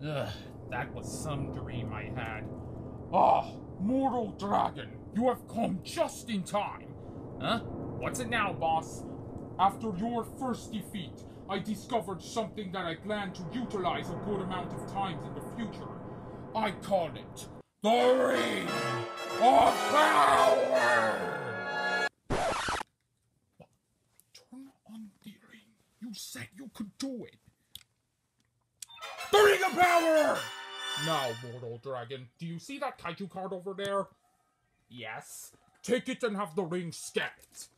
Ugh, that was some dream I had. Ah, Morro Dragon, you have come just in time. Huh? What's it now, boss? After your first defeat, I discovered something that I plan to utilize a good amount of times in the future. I call it the Ring of Power! Turn on the ring. You said you could do it. The Ring of Power! Now, Morro Dragon, do you see that kaiju card over there? Yes. Take it and have the ring scan it.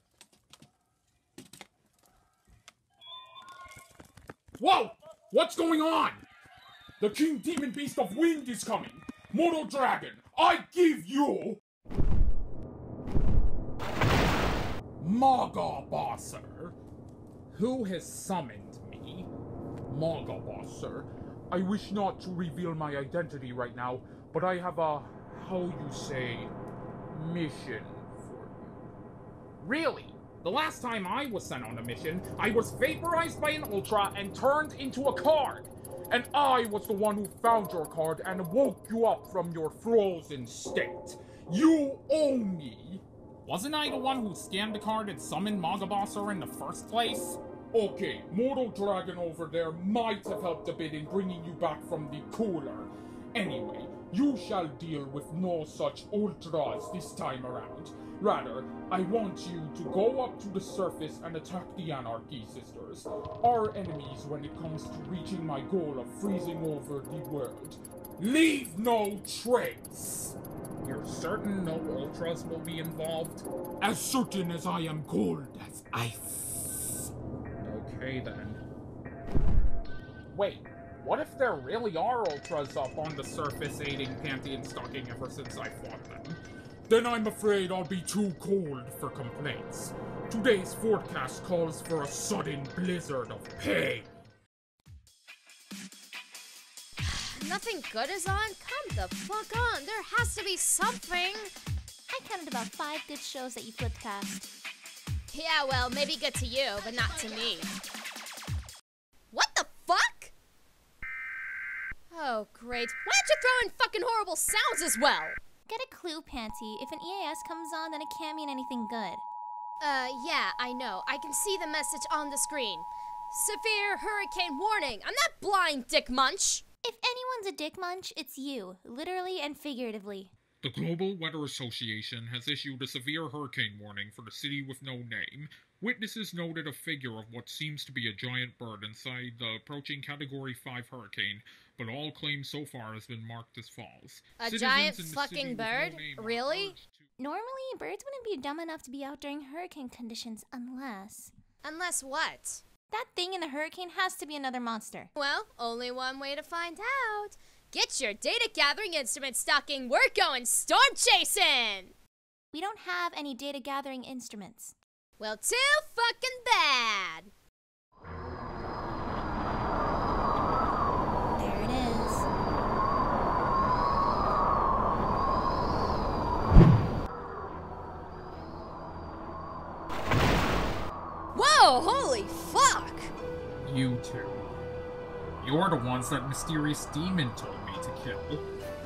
Whoa! What's going on? The King Demon Beast of Wind is coming. Morro Dragon, I give you Maga-Basser. Who has summoned me? Maga-Basser. I wish not to reveal my identity right now, but I have a, how you say, mission for you. Really? The last time I was sent on a mission, I was vaporized by an Ultra and turned into a card. And I was the one who found your card and woke you up from your frozen state. You owe me. Wasn't I the one who scanned the card and summoned Maga-Basser in the first place? Okay, Morro Dragon over there might have helped a bit in bringing you back from the cooler. Anyway, you shall deal with no such ultras this time around. Rather, I want you to go up to the surface and attack the Anarchy Sisters, our enemies when it comes to reaching my goal of freezing over the world. Leave no trace! You're certain no ultras will be involved? As certain as I am cold as ice. Okay then. Wait, what if there really are ultras up on the surface aiding Panty and Stocking ever since I fought them? Then I'm afraid I'll be too cold for complaints. Today's forecast calls for a sudden blizzard of pain. Nothing good is on? Come the fuck on. There has to be something. I counted about 5 good shows that you flipped past. Yeah, well, maybe good to you, but not to me. What the fuck? Oh, great. Why don't you throw in fucking horrible sounds as well? Get a clue, Panty. If an EAS comes on, then it can't mean anything good. Yeah, I know. I can see the message on the screen. Severe hurricane warning. I'm not blind, Dick Munch. If anyone's a dick munch, it's you. Literally and figuratively. The Global Weather Association has issued a severe hurricane warning for the city with no name. Witnesses noted a figure of what seems to be a giant bird inside the approaching Category 5 hurricane, but all claims so far has been marked as false. A giant fucking bird? Really? Normally, birds wouldn't be dumb enough to be out during hurricane conditions unless... Unless what? That thing in the hurricane has to be another monster. Well, only one way to find out. Get your data gathering instrument, Stocking. We're going storm chasing! We don't have any data gathering instruments. Well, too fucking bad. There it is. Whoa, holy fuck! You two. You're the ones that mysterious demon told me to kill.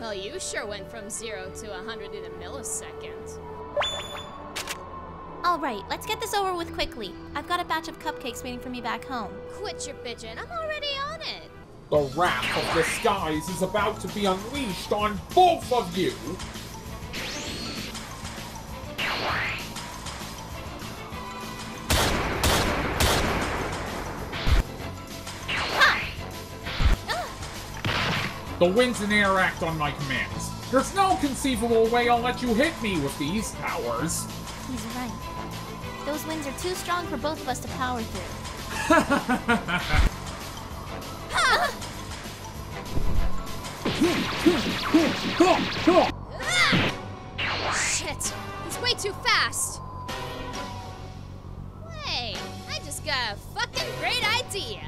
Well, you sure went from 0 to 100 in a millisecond. Alright, let's get this over with quickly. I've got a batch of cupcakes waiting for me back home. Quit your bitchin', I'm already on it. The wrath of the skies is about to be unleashed on both of you! The winds and air act on my commands. There's no conceivable way I'll let you hit me with these powers. He's right. Those winds are too strong for both of us to power through. Shit! He's way too fast! Wait, I just got a fucking great idea!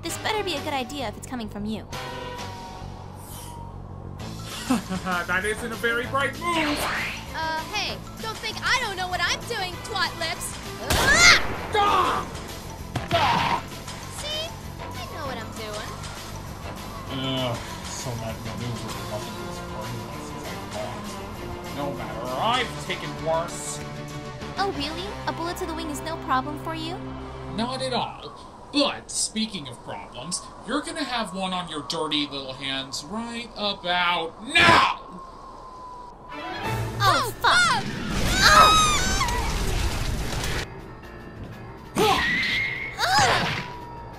This better be a good idea if it's coming from you. That isn't a very bright move! Hey, don't think I don't know what I'm doing, twat lips! Ah! Ah! See? I know what I'm doing. Ugh. problem for you? Not at all. But, speaking of problems, you're gonna have one on your dirty little hands right about now! Oh, fuck! Oh!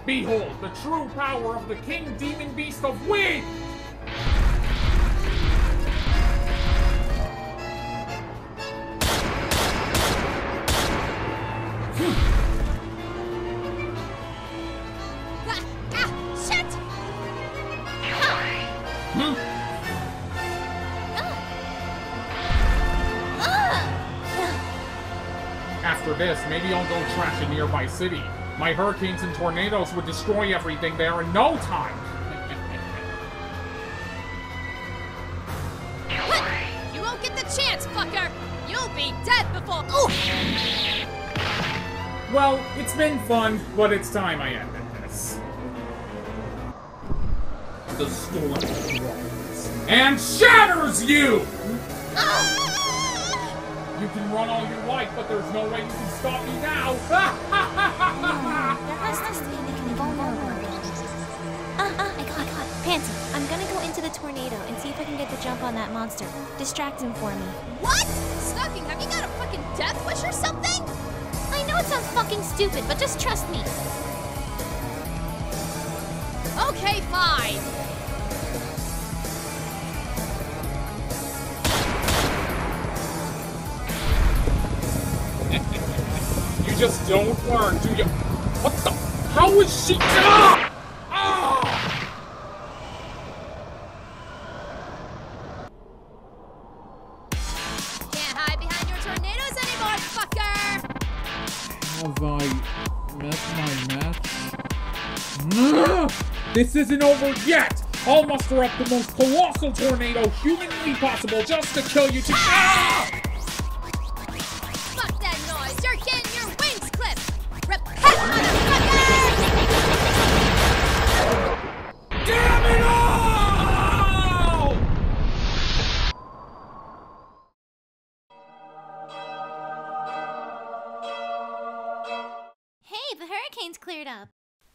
Behold, the true power of the King Demon Beast of Wind! Shit! After this, maybe I'll go trash a nearby city. My hurricanes and tornadoes would destroy everything there in no time. You won't get the chance, fucker! You'll be dead before— Ooh! Well, it's been fun, but it's time I ended this. The storm grows and shatters you! You can run all you like, but there's no way you can stop me now! There has to be making me vulnerable. I got it. Panty, I'm gonna go into the tornado and see if I can get the jump on that monster. Distract him for me. What? Stocking, have you got a fucking death wish or something? I know it sounds fucking stupid, but just trust me. Okay, fine. You just don't learn, do you? What the? How is she? Ah! Ah! Can't hide behind your tornadoes anymore, fucker! Have I met my match? This isn't over yet! I'll muster up the most colossal tornado humanly possible just to kill you to— Ah! Fuck that noise! You're getting your wings clipped! Repent, motherfucker! Damn it all! Hey, the hurricane's cleared up.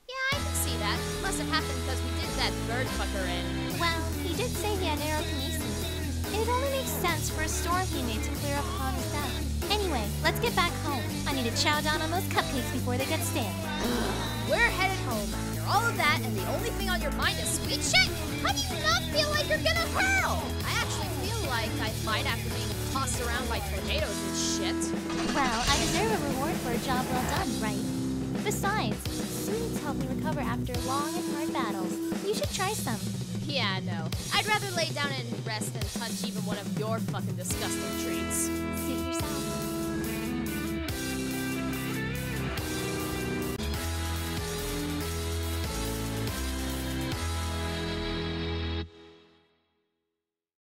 Yeah, I can see that. Must have happened because we did that bird fucker in. Well, he did say he had aerokinesis. It only makes sense for a storm he made to clear up upon his death. Anyway, let's get back home. I need to chow down on those cupcakes before they get stale. We're headed home after all of that, and the only thing on your mind is sweet shit? How do you not feel like you're gonna hurl? I actually feel like I might after being tossed around by tornadoes and shit. Well, I deserve a reward for a job well done, right? Besides, sweets help me recover after long and hard battles. You should try some. Yeah, no. I'd rather lay down and rest than touch even one of your fucking disgusting treats. Suit yourself.